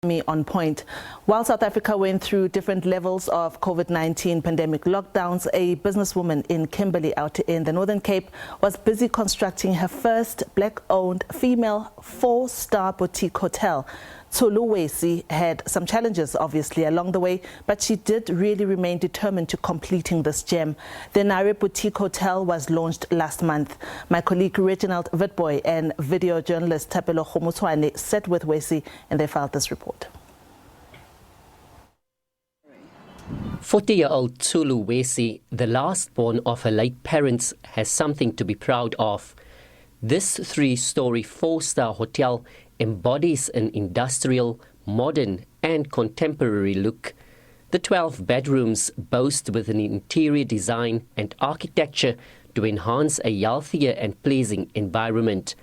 On point. While South Africa went through different levels of COVID-19 pandemic lockdowns, a businesswoman in Kimberley out in the Northern Cape was busy constructing her first black-owned female 4-star boutique hotel. Tsholo Wesi had some challenges obviously along the way, but she did really remain determined to completing this gem. The Nare Boutique Hotel was launched last month. My colleague Reginald Witbooi and video journalist Thapelo Kgomotshwane sat with Wesi and they filed this report. 40-year-old Tsholo Wesi, the last born of her late parents, has something to be proud of. This 3-story 4-star hotel embodies an industrial, modern and contemporary look. The 12 bedrooms boast with an interior design and architecture to enhance a healthier and pleasing environment.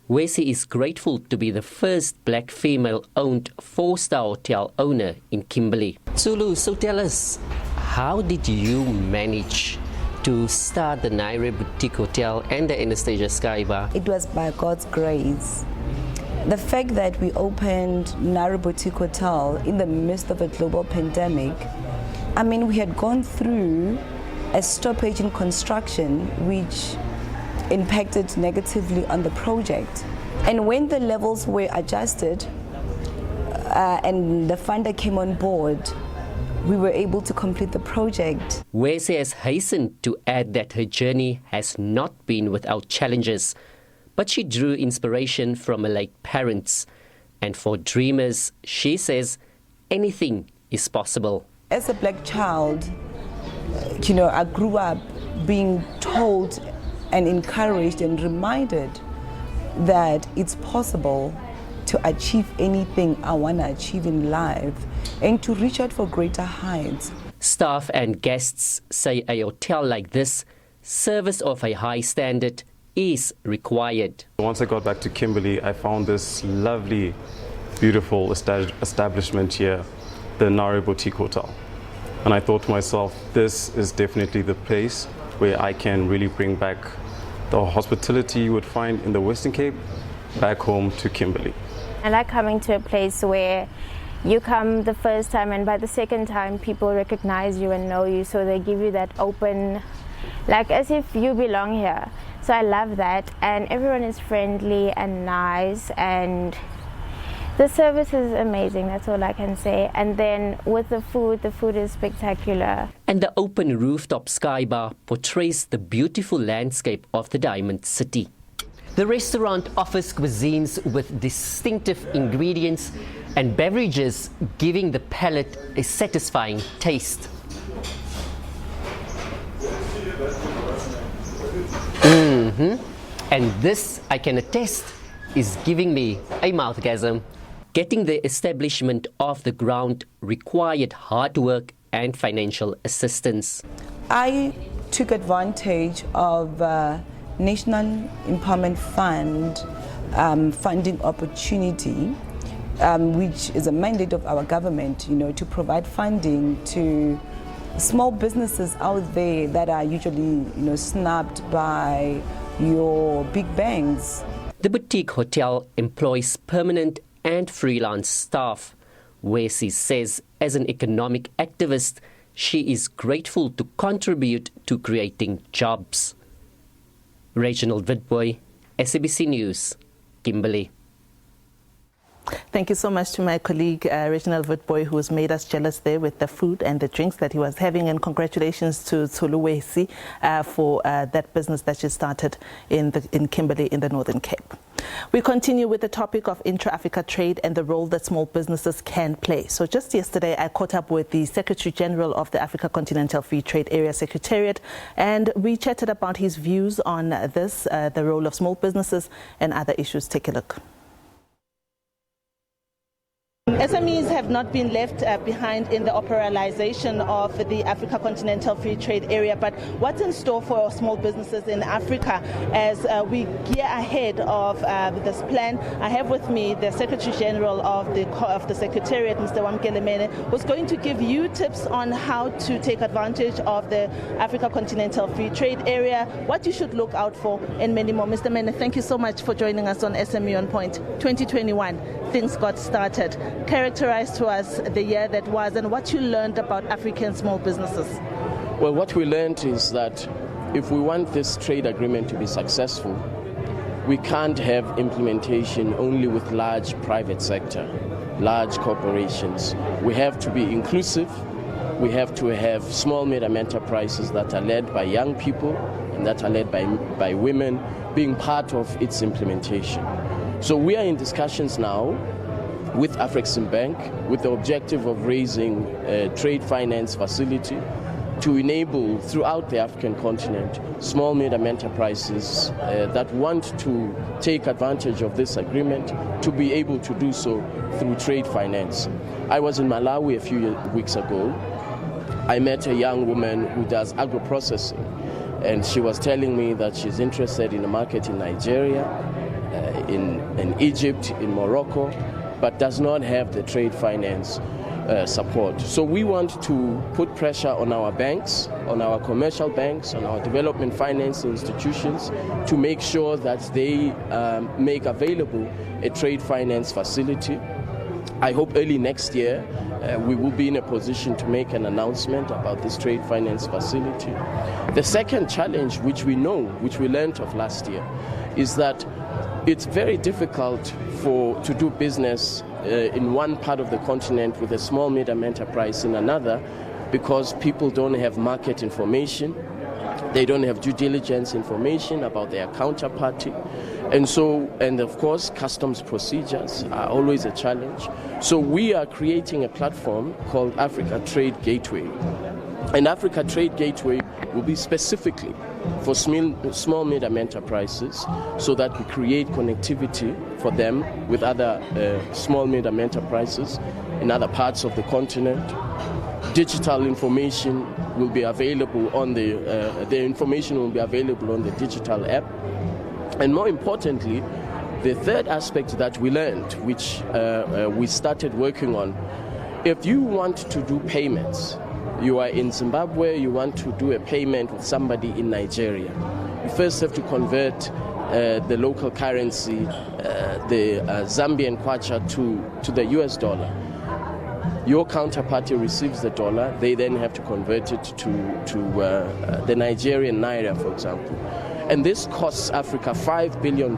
Wesi is grateful to be the first black female-owned 4-star hotel owner in Kimberley. Tsholo, so tell us, how did you manage to start the Nare Boutique Hotel and the Anastasia Sky Bar? It was by God's grace. The fact that we opened Nare Boutique Hotel in the midst of a global pandemic, I mean, we had gone through a stoppage in construction which impacted negatively on the project. And when the levels were adjusted and the funder came on board, we were able to complete the project. Wesi has hastened to add that her journey has not been without challenges, but she drew inspiration from her late parents. And for dreamers, she says, anything is possible. As a black child, you know, I grew up being told and encouraged and reminded that it's possible to achieve anything I want to achieve in life and to reach out for greater heights. Staff and guests say a hotel like this, service of a high standard, is required. Once I got back to Kimberley, I found this lovely, beautiful establishment here, the Nare Boutique Hotel. And I thought to myself, this is definitely the place where I can really bring back the hospitality you would find in the Western Cape back home to Kimberley. I like coming to a place where you come the first time and by the second time people recognize you and know you, so they give you that open, like as if you belong here. So I love that, and everyone is friendly and nice, and the service is amazing, that's all I can say. And then with the food is spectacular. And the open rooftop sky bar portrays the beautiful landscape of the Diamond City. The restaurant offers cuisines with distinctive ingredients and beverages, giving the palate a satisfying taste. And this, I can attest, is giving me a mouthgasm. Getting the establishment off the ground required hard work and financial assistance. I took advantage of National Empowerment Fund funding opportunity, which is a mandate of our government, you know, to provide funding to small businesses out there that are usually, you know, snubbed by your big banks. The boutique hotel employs permanent and freelance staff. Wesi says, as an economic activist, she is grateful to contribute to creating jobs. Reginald Witbooi, SABC News, Kimberley. Thank you so much to my colleague Reginald Witbooi, who has made us jealous there with the food and the drinks that he was having, and congratulations to Tsholo Wesi for that business that she started in Kimberley in the Northern Cape. We continue with the topic of intra-Africa trade and the role that small businesses can play. So just yesterday I caught up with the Secretary General of the Africa Continental Free Trade Area Secretariat, and we chatted about his views on this, the role of small businesses and other issues. Take a look. SMEs have not been left behind in the operationalization of the Africa Continental Free Trade Area, but what's in store for small businesses in Africa as we gear ahead of this plan? I have with me the Secretary General of the Secretariat, Mr. Wamkelemene, who's going to give you tips on how to take advantage of the Africa Continental Free Trade Area, what you should look out for, and many more. Mr. Mene, thank you so much for joining us on SME on Point. 2021, things got started. characterize to us the year that was and what you learned about African small businesses? Well, what we learned is that if we want this trade agreement to be successful, we can't have implementation only with large private sector, large corporations. We have to be inclusive. We have to have small, medium enterprises that are led by young people and that are led by women being part of its implementation. So we are in discussions now with Afreximbank with the objective of raising a trade finance facility to enable throughout the African continent small, medium enterprises that want to take advantage of this agreement to be able to do so through trade finance. I was in Malawi a few weeks ago. I met a young woman who does agro-processing, and she was telling me that she's interested in a market in Nigeria, in Egypt, in Morocco, but does not have the trade finance support. So we want to put pressure on our banks, on our commercial banks, on our development finance institutions to make sure that they make available a trade finance facility. I hope early next year we will be in a position to make an announcement about this trade finance facility. The second challenge, which we know, which we learned of last year, is that it's very difficult to do business in one part of the continent with a small, medium enterprise in another, because people don't have market information, they don't have due diligence information about their counterparty, and of course customs procedures are always a challenge. So we are creating a platform called Africa Trade Gateway. And Africa Trade Gateway will be specifically for small, medium enterprises, so that we create connectivity for them with other small, medium enterprises in other parts of the continent. Digital information will be available on the information will be available on the digital app. And more importantly, the third aspect that we learned, which we started working on, if you want to do payments, you are in Zimbabwe, you want to do a payment with somebody in Nigeria, you first have to convert the local currency, the Zambian kwacha, to the US dollar. Your counterparty receives the dollar, they then have to convert it to the Nigerian naira, for example. And this costs Africa $5 billion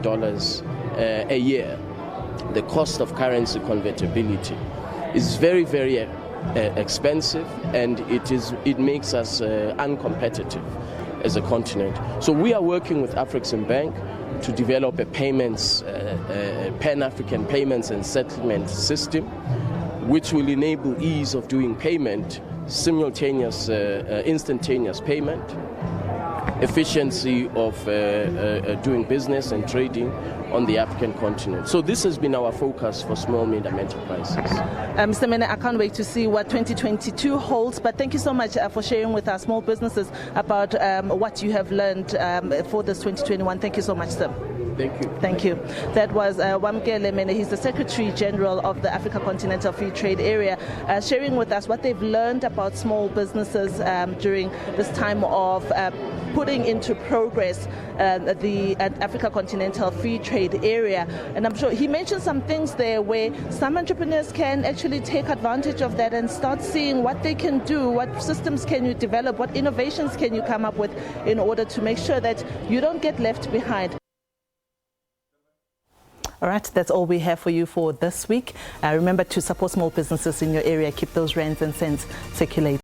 a year. The cost of currency convertibility is very, very expensive, and it makes us uncompetitive as a continent. So we are working with Afreximbank to develop a payments, Pan-African payments and settlement system, which will enable ease of doing payment, simultaneous, instantaneous payment, efficiency of doing business and trading on the African continent. So this has been our focus for small, medium enterprises. Mr. Mene, I can't wait to see what 2022 holds, but thank you so much for sharing with our small businesses about what you have learned for this 2021. Thank you so much, sir. Thank you. Thank you. That was Wamkele Mene. He's the Secretary General of the Africa Continental Free Trade Area, sharing with us what they've learned about small businesses during this time of putting into progress the Africa Continental Free Trade Area. And I'm sure he mentioned some things there where some entrepreneurs can actually take advantage of that and start seeing what they can do, what systems can you develop, what innovations can you come up with in order to make sure that you don't get left behind. All right, that's all we have for you for this week. Remember to support small businesses in your area. Keep those rands and cents circulating.